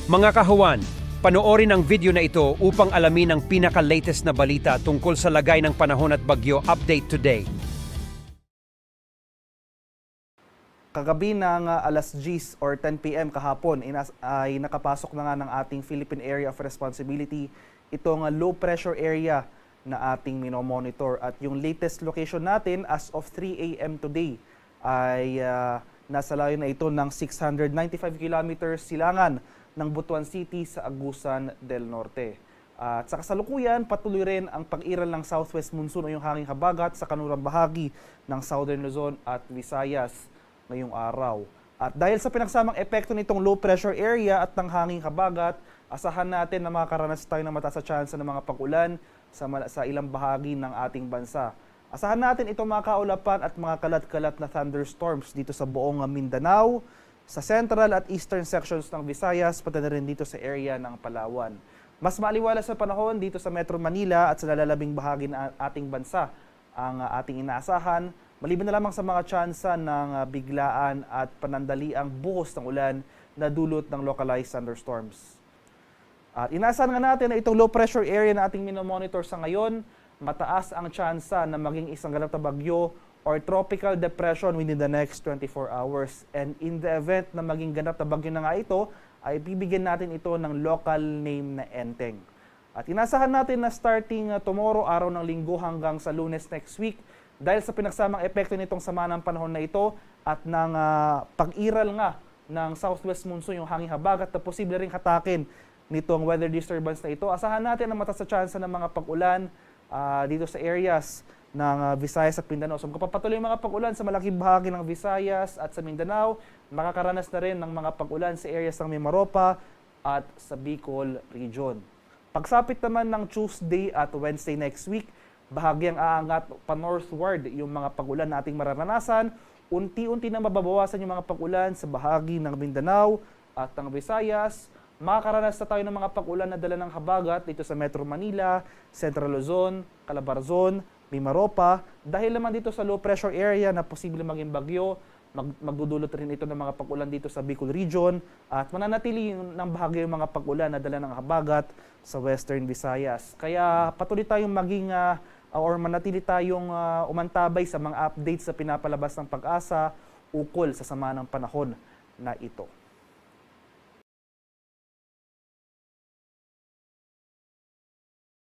Mga kahuwan, panoorin ang video na ito upang alamin ang pinaka-latest na balita tungkol sa lagay ng panahon at bagyo update today. Kagabi ng alas 10 or 10 p.m. kahapon ay nakapasok na nga ng ating Philippine Area of Responsibility itong low pressure area na ating minomonitor. At yung latest location natin as of 3 a.m. today ay nasa layo na ito ng 695 kilometers silangan ng Butuan City sa Agusan del Norte. At sa kasalukuyan, patuloy rin ang pag-iral ng southwest monsoon o yung hanging habagat sa kanurang bahagi ng Southern Luzon at Visayas ngayong araw. At dahil sa pinagsamang epekto nitong low pressure area at ng hanging habagat, asahan natin na makakaranas tayo ng mataas na tsansa ng mga pag-ulan sa ilang bahagi ng ating bansa. Asahan natin itong mga kaulapan at mga kalat-kalat na thunderstorms dito sa buong Mindanao, sa central at eastern sections ng Visayas, pati na rin dito sa area ng Palawan. Mas maaliwalas sa panahon dito sa Metro Manila at sa lalalabing bahagi ng ating bansa ang ating inaasahan, maliban na lamang sa mga tsansa ng biglaan at panandaliang buhos ng ulan na dulot ng localized thunderstorms. At inaasahan nga natin na itong low pressure area na ating minomonitor sa ngayon, mataas ang tsansa na maging isang ganap na bagyo or tropical depression within the next 24 hours. And in the event na maging ganap na bagyo na nga ito, ay bibigyan natin ito ng local name na Enteng. At inasahan natin na starting tomorrow, araw ng Linggo hanggang sa Lunes next week, dahil sa pinagsamang epekto nitong sama ng panahon na ito at ng pag-iral nga ng southwest monsoon, yung hanging habagat na posible ring hatakin nitong weather disturbance na ito, asahan natin ang mataas na tsansa ng mga pag-ulan dito sa areas ng Visayas at Mindanao. So kapapatuloy yung mga pag-ulan sa malaking bahagi ng Visayas at sa Mindanao, makakaranas na rin ng mga pag-ulan sa areas ng Mimaropa at sa Bicol region. Pagsapit naman ng Tuesday at Wednesday next week, bahagyang aangat pa northward yung mga pag-ulan na ating mararanasan. Unti-unti na mababawasan yung mga pag-ulan sa bahagi ng Mindanao at ng Visayas. Makakaranas na tayo ng mga pag-ulan na dala ng habagat dito sa Metro Manila, Central Luzon, Calabarzon, Mimaropa. Dahil naman dito sa low pressure area na posible maging bagyo, magdudulot rin ito ng mga pag-ulan dito sa Bicol region at mananatili ng bahagi yung mga pag-ulan na dala ng habagat sa Western Visayas. Kaya patuloy tayong manatili tayong umantabay sa mga updates sa pinapalabas ng Pag-asa ukol sa sama ng panahon na ito.